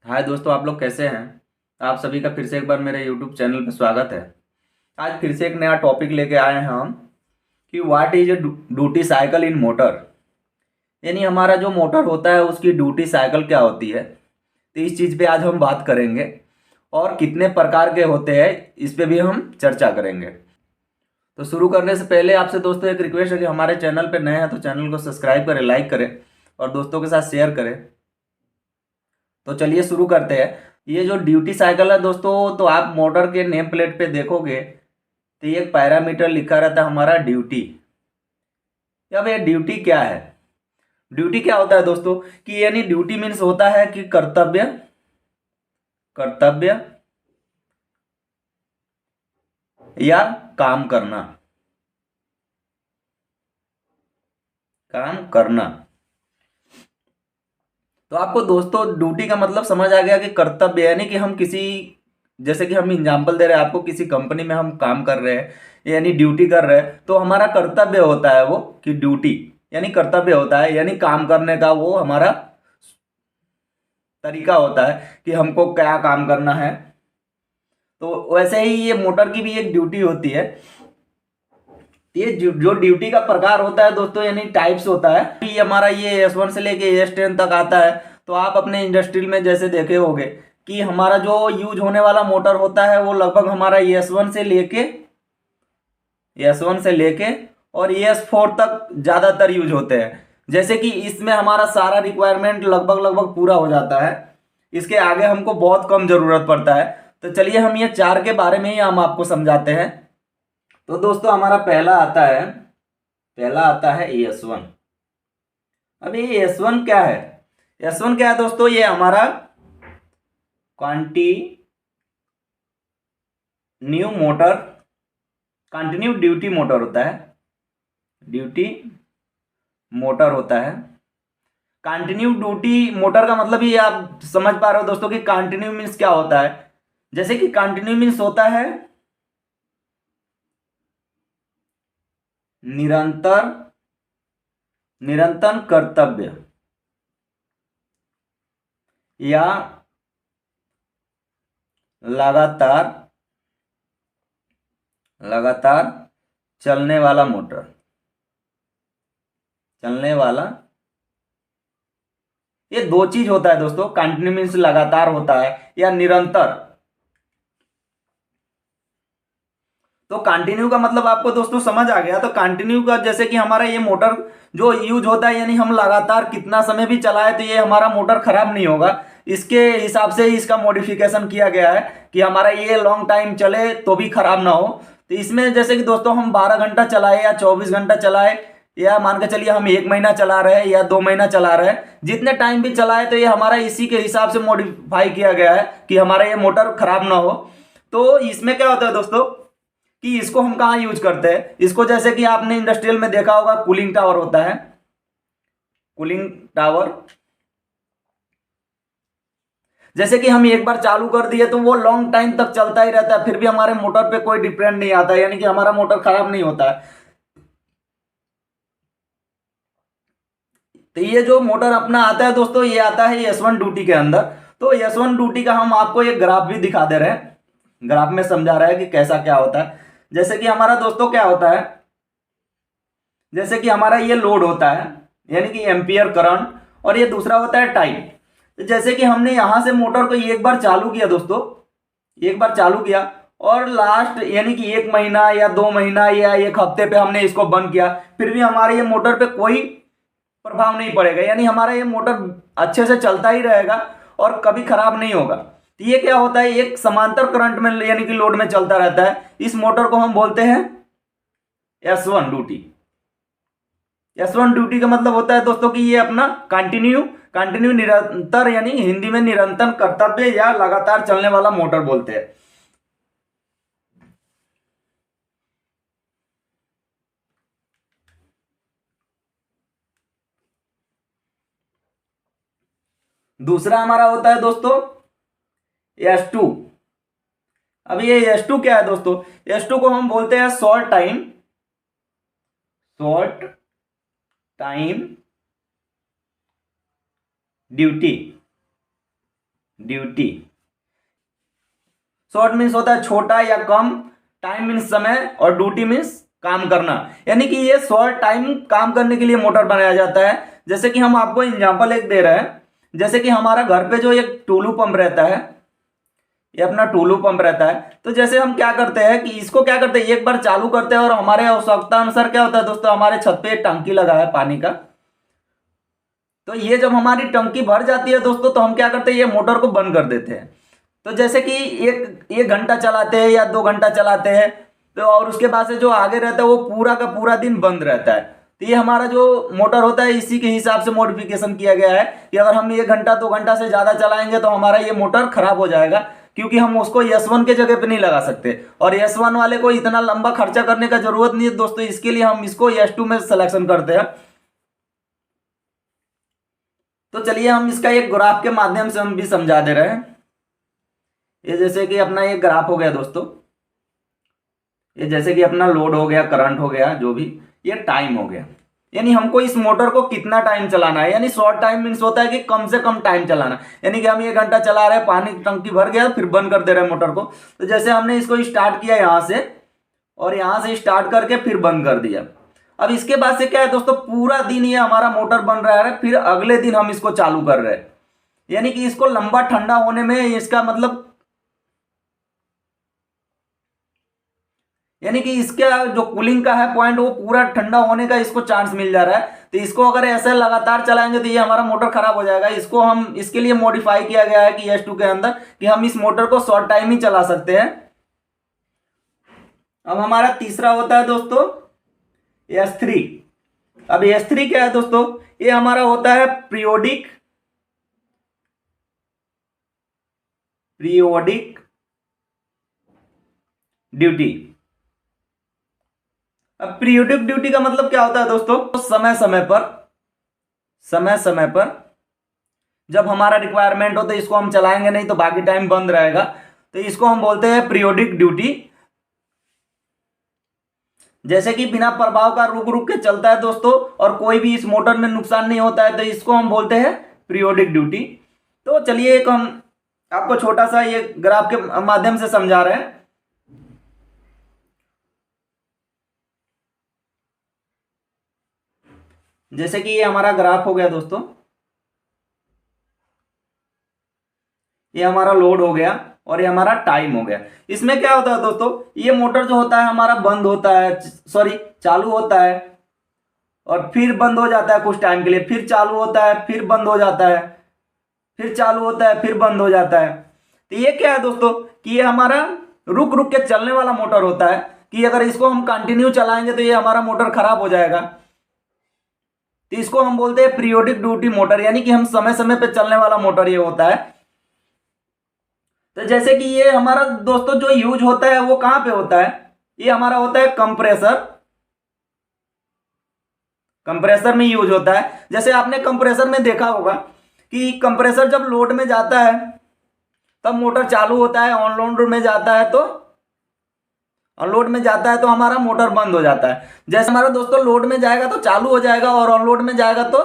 हाय दोस्तों, आप लोग कैसे हैं। आप सभी का फिर से एक बार मेरे यूट्यूब चैनल पर स्वागत है। आज फिर से एक नया टॉपिक लेके आए हैं हम कि what is a duty cycle in motor. यानी हमारा जो मोटर होता है उसकी ड्यूटी साइकिल क्या होती है। तो इस चीज़ पे आज हम बात करेंगे और कितने प्रकार के होते हैं इस पे भी हम चर्चा करेंगे। तो शुरू करने से पहले आपसे दोस्तों एक रिक्वेस्ट है कि हमारे चैनल पे नए हैं तो चैनल को सब्सक्राइब करें, लाइक करें और दोस्तों के साथ शेयर करें। तो चलिए शुरू करते हैं। ये जो ड्यूटी साइकिल है दोस्तों, तो आप मोटर के नेम प्लेट पे देखोगे तो ये एक पैरामीटर लिखा रहता है हमारा ड्यूटी। अब ये ड्यूटी क्या है। ड्यूटी क्या होता है दोस्तों कि यानी ड्यूटी मीन्स होता है कि कर्तव्य। कर्तव्य या काम करना। काम करना। तो आपको दोस्तों ड्यूटी का मतलब समझ आ गया कि कर्तव्य यानी कि हम किसी, जैसे कि हम एग्जाम्पल दे रहे हैं आपको, किसी कंपनी में हम काम कर रहे हैं यानी ड्यूटी कर रहे हैं, तो हमारा कर्तव्य होता है वो कि ड्यूटी यानी कर्तव्य होता है यानी काम करने का वो हमारा तरीका होता है कि हमको क्या काम करना है। तो वैसे ही ये मोटर की भी एक ड्यूटी होती है। ये जो ड्यूटी का प्रकार होता है दोस्तों यानी टाइप्स होता है, ये हमारा ये S1 से लेके S10 तक आता है। तो आप अपने इंडस्ट्री में जैसे देखे होंगे कि हमारा जो यूज होने वाला मोटर होता है वो लगभग हमारा S1 से लेके और S4 तक ज़्यादातर यूज होते हैं। जैसे कि इसमें हमारा सारा रिक्वायरमेंट लगभग लगभग पूरा हो जाता है। इसके आगे हमको बहुत कम ज़रूरत पड़ता है। तो चलिए हम ये चार के बारे में ही हम आपको समझाते हैं। तो दोस्तों हमारा पहला आता है S1। अब ये S1 क्या है। S1 क्या है दोस्तों, ये हमारा continue motor, continue duty motor होता है। ड्यूटी मोटर होता है। कंटिन्यू ड्यूटी मोटर का मतलब ये आप समझ पा रहे हो दोस्तों कि कंटिन्यू मीन्स क्या होता है। जैसे कि कंटिन्यू मीन्स होता है निरंतर, निरंतर कर्तव्य या लगातार, लगातार चलने वाला मोटर, चलने वाला। ये दो चीज होता है दोस्तों, कंटिन्यू मीन्स लगातार होता है या निरंतर। तो कंटिन्यू का मतलब आपको दोस्तों समझ आ गया। तो कंटिन्यू का जैसे कि हमारा ये मोटर जो यूज होता है यानी हम लगातार कितना समय भी चलाए तो ये हमारा मोटर खराब नहीं होगा। इसके हिसाब से ही इसका मॉडिफिकेशन किया गया है कि हमारा ये लॉन्ग टाइम चले तो भी खराब ना हो। तो इसमें जैसे कि दोस्तों हम 12 घंटा चलाए या 24 घंटा चलाए या मान के चलिए हम 1 महीना चला रहे हैं या 2 महीना चला रहे हैं, जितने टाइम भी चलाए तो ये हमारा इसी के हिसाब से मॉडिफाई किया गया है कि हमारा ये मोटर खराब ना हो। तो इसमें क्या होता है दोस्तों कि इसको हम कहाँ यूज करते हैं। इसको जैसे कि आपने इंडस्ट्रियल में देखा होगा, कूलिंग टावर होता है। कूलिंग टावर जैसे कि हम एक बार चालू कर दिए तो वो लॉन्ग टाइम तक चलता ही रहता है, फिर भी हमारे मोटर पे कोई डिफरेंट नहीं आता, यानी कि हमारा मोटर खराब नहीं होता है। तो ये जो मोटर अपना आता है दोस्तों, ये आता है S1 ड्यूटी के अंदर। तो S1 ड्यूटी का हम आपको एक ग्राफ भी दिखा दे रहे हैं। ग्राफ में समझा रहा है कि कैसा क्या होता है। जैसे कि हमारा दोस्तों क्या होता है, जैसे कि हमारा ये लोड होता है यानी कि एम्पियर करंट, और ये दूसरा होता है टाइम। तो जैसे कि हमने यहां से मोटर को एक बार चालू किया दोस्तों, एक बार चालू किया और लास्ट यानी कि 1 महीना या 2 महीना या 1 हफ्ते पे हमने इसको बंद किया, फिर भी हमारे ये मोटर पे कोई प्रभाव नहीं पड़ेगा, यानी हमारा ये मोटर अच्छे से चलता ही रहेगा और कभी खराब नहीं होगा। तो ये क्या होता है, एक समांतर करंट में यानी कि लोड में चलता रहता है। इस मोटर को हम बोलते हैं S1 ड्यूटी। S1 ड्यूटी का मतलब होता है दोस्तों कि ये अपना कंटिन्यू, कंटिन्यू निरंतर यानी हिंदी में निरंतर कर्तव्य या लगातार चलने वाला मोटर बोलते हैं। दूसरा हमारा होता है दोस्तों S2। अब ये S2 क्या है दोस्तों, S2 को हम बोलते हैं short time, short time duty, duty. Short means होता है छोटा या कम, टाइम मीन्स समय, और ड्यूटी मीन्स काम करना। यानी कि ये शॉर्ट टाइम काम करने के लिए मोटर बनाया जाता है। जैसे कि हम आपको एग्जांपल एक दे रहे हैं, जैसे कि हमारा घर पे जो एक टूलू पंप रहता है, ये अपना टूलू पंप रहता है। तो जैसे हम क्या करते हैं कि इसको क्या करते हैं, एक बार चालू करते हैं और हमारे आवश्यकता अनुसार क्या होता है दोस्तों, हमारे छत पे एक टंकी लगा है पानी का। तो ये जब हमारी टंकी भर जाती है दोस्तों, तो हम क्या करते हैं, ये मोटर को बंद कर देते हैं। तो जैसे कि एक घंटा चलाते हैं या 2 घंटा चलाते हैं, तो और उसके बाद से जो आगे रहता है वो पूरा का पूरा दिन बंद रहता है। तो ये हमारा जो मोटर होता है इसी के हिसाब से मॉडिफिकेशन किया गया है कि अगर हम 1 घंटा 2 घंटा से ज़्यादा चलाएंगे तो हमारा ये मोटर खराब हो जाएगा, क्योंकि हम उसको S1 के जगह पे नहीं लगा सकते, और S1 वाले को इतना लंबा खर्चा करने का जरूरत नहीं है दोस्तों। इसके लिए हम इसको S2 में सिलेक्शन करते हैं। तो चलिए हम इसका एक ग्राफ के माध्यम से हम भी समझा दे रहे हैं। ये जैसे कि अपना एक ग्राफ हो गया दोस्तों, ये जैसे कि अपना लोड हो गया, करंट हो गया, जो भी, ये टाइम हो गया। यानी हमको इस मोटर को कितना टाइम चलाना है, यानी शॉर्ट टाइम मीन्स होता है कि कम से कम टाइम चलाना। यानी कि हम 1 घंटा चला रहे हैं, पानी की टंकी भर गया, फिर बंद कर दे रहे हैं मोटर को। तो जैसे हमने इसको स्टार्ट किया यहाँ से, और यहाँ से स्टार्ट करके फिर बंद कर दिया। अब इसके बाद से क्या है दोस्तों, पूरा दिन ये हमारा मोटर बन रहा है, फिर अगले दिन हम इसको चालू कर रहे हैं। यानी कि इसको लंबा ठंडा होने में इसका मतलब, यानी कि इसका जो कूलिंग का है पॉइंट, वो पूरा ठंडा होने का इसको चांस मिल जा रहा है। तो इसको अगर ऐसे लगातार चलाएंगे तो ये हमारा मोटर खराब हो जाएगा। इसको हम इसके लिए मॉडिफाई किया गया है कि S2 के अंदर, कि हम इस मोटर को शॉर्ट टाइम ही चला सकते हैं। अब हमारा तीसरा होता है दोस्तों S3। अब S3 क्या है दोस्तों, ये हमारा होता है पीरियोडिक ड्यूटी। अब पीरियोडिक ड्यूटी का मतलब क्या होता है दोस्तों, समय समय पर जब हमारा रिक्वायरमेंट हो तो इसको हम चलाएंगे, नहीं तो बाकी टाइम बंद रहेगा। तो इसको हम बोलते हैं पीरियोडिक ड्यूटी। जैसे कि बिना प्रभाव का रुक रुक के चलता है दोस्तों, और कोई भी इस मोटर में नुकसान नहीं होता है, तो इसको हम बोलते हैं पीरियोडिक ड्यूटी। तो चलिए एक हम आपको छोटा सा ये ग्राफ के माध्यम से समझा रहे हैं। जैसे कि ये हमारा ग्राफ हो गया दोस्तों, ये हमारा लोड हो गया और ये हमारा टाइम हो गया। इसमें क्या होता है दोस्तों, ये मोटर जो होता है हमारा बंद होता है, सॉरी चालू होता है, और फिर बंद हो जाता है कुछ टाइम के लिए, फिर चालू होता है, फिर बंद हो जाता है, फिर चालू होता है, फिर बंद हो जाता है। तो ये क्या है दोस्तों, कि ये हमारा रुक रुक के चलने वाला मोटर होता है, कि अगर इसको हम कंटिन्यू चलाएंगे तो ये हमारा मोटर खराब हो जाएगा। तो इसको हम बोलते हैं पीरियोडिक ड्यूटी मोटर, यानी कि हम समय समय पे चलने वाला मोटर ये होता है। तो जैसे कि ये हमारा दोस्तों जो यूज होता है वो कहां पे होता है, ये हमारा होता है कंप्रेसर में यूज होता है। जैसे आपने कंप्रेसर में देखा होगा कि कंप्रेसर जब लोड में जाता है तब मोटर चालू होता है, ऑन लोड में जाता है तो हमारा मोटर बंद हो जाता है। जैसे हमारा दोस्तों लोड में जाएगा तो चालू हो जाएगा, और ऑन लोड में जाएगा तो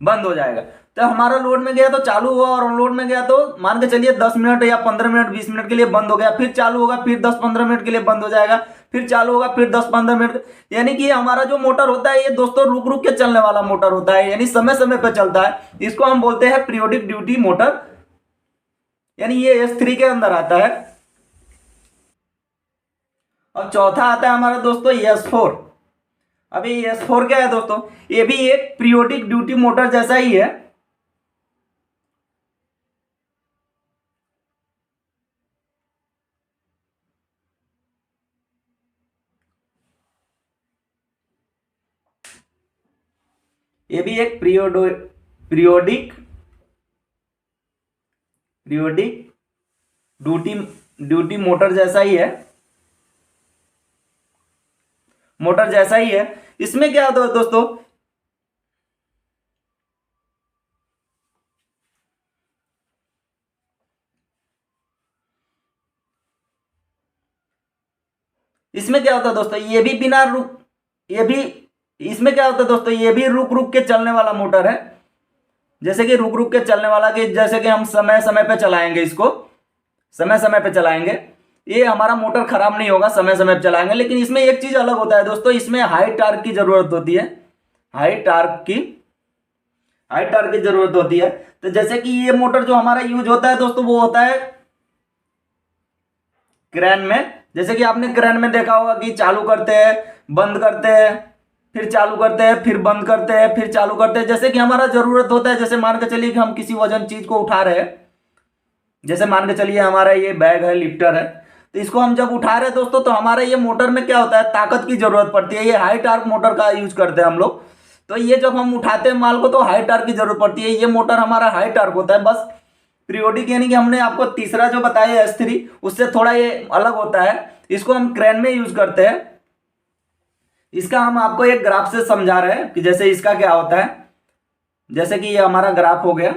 बंद हो जाएगा। तो हमारा लोड में गया तो चालू हुआ, और ऑन लोड में गया तो मान के चलिए 10 मिनट या 15 मिनट 20 मिनट के लिए बंद हो गया, फिर चालू होगा, फिर 10-15 मिनट के लिए बंद हो जाएगा, फिर चालू होगा, फिर 10-15 मिनट। यानी कि हमारा जो मोटर होता है ये दोस्तों रुक रुक के चलने वाला मोटर होता है, यानी समय समय पर चलता है। इसको हम बोलते हैं पीरियोडिक ड्यूटी मोटर, यानी ये S3 के अंदर आता है। और चौथा आता है हमारा दोस्तों S4। अभी S4 क्या है दोस्तों, ये भी एक पीरियोडिक ड्यूटी मोटर जैसा ही है। ये भी एक पीरियोडिक ड्यूटी मोटर जैसा ही है, इसमें क्या होता है दोस्तों, इसमें क्या होता है दोस्तों, ये भी बिना रुक ये भी इसमें क्या होता है दोस्तों, ये भी रुक रुक के चलने वाला मोटर है। जैसे कि रुक रुक के चलने वाला, कि जैसे कि हम समय समय पे चलाएंगे, इसको समय समय पे चलाएंगे, ये हमारा मोटर खराब नहीं होगा, समय समय पे चलाएंगे। लेकिन इसमें एक चीज अलग होता है दोस्तों, इसमें हाई टार्क की जरूरत होती है, हाई टार्क की जरूरत होती है। तो जैसे कि ये मोटर जो हमारा यूज होता है दोस्तों, वो होता है क्रेन में। जैसे कि आपने क्रेन में देखा होगा कि चालू करते हैं, बंद करते हैं, फिर चालू करते हैं, फिर बंद करते हैं, फिर चालू करते हैं। जैसे कि हमारा जरूरत होता है, जैसे मान के चलिए कि हम किसी वजन चीज को उठा रहे हैं, जैसे मान के चलिए हमारा ये बैग है, लिफ्टर है, तो इसको हम जब उठा रहे हैं दोस्तों, तो हमारे ये मोटर में क्या होता है, ताकत की जरूरत पड़ती है। ये हाई टार्क मोटर का यूज करते हैं हम लोग। तो ये जब हम उठाते हैं माल को, तो हाई टार्क की जरूरत पड़ती है। ये मोटर हमारा हाई टार्क होता है। बस पीरियोडिक यानी कि हमने आपको तीसरा जो बताया S3, उससे थोड़ा ये अलग होता है। इसको हम क्रेन में यूज करते हैं। इसका हम आपको एक ग्राफ से समझा रहे हैं कि जैसे इसका क्या होता है। जैसे कि ये हमारा ग्राफ हो गया,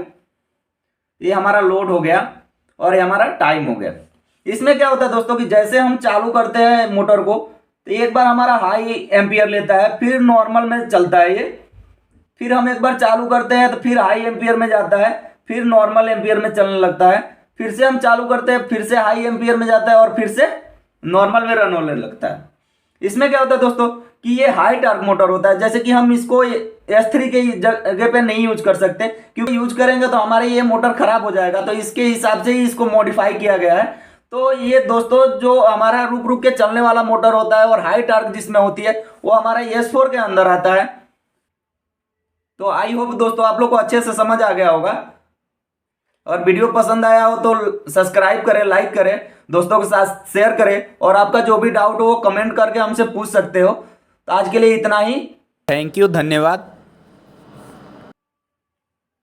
ये हमारा लोड हो गया, और ये हमारा टाइम हो गया। इसमें क्या होता है दोस्तों कि जैसे हम चालू करते हैं मोटर को, तो एक बार हमारा हाई एम्पियर लेता है, फिर नॉर्मल में चलता है ये, फिर हम एक बार चालू करते हैं तो फिर हाई एम्पियर में जाता है, फिर नॉर्मल एम्पियर में चलने लगता है, फिर से हम चालू करते हैं, फिर से हाई एम्पियर में जाता है, और फिर से नॉर्मल में रन होने लगता है। इसमें क्या होता है दोस्तों कि ये हाई टार्क मोटर होता है। जैसे कि हम इसको S3 के जगह पे नहीं यूज कर सकते, क्योंकि यूज करेंगे तो हमारे ये मोटर खराब हो जाएगा। तो इसके हिसाब से ही इसको मॉडिफाई किया गया है। तो ये दोस्तों जो हमारा रुक रुक के चलने वाला मोटर होता है और हाई टार्क जिसमें होती है, वो हमारा S4 के अंदर आता है। तो आई होप दोस्तों आप लोग को अच्छे से समझ आ गया होगा। और वीडियो पसंद आया हो तो सब्सक्राइब करें, लाइक करें, दोस्तों के साथ शेयर करें, और आपका जो भी डाउट हो वो कमेंट करके हमसे पूछ सकते हो। तो आज के लिए इतना ही। थैंक यू, धन्यवाद।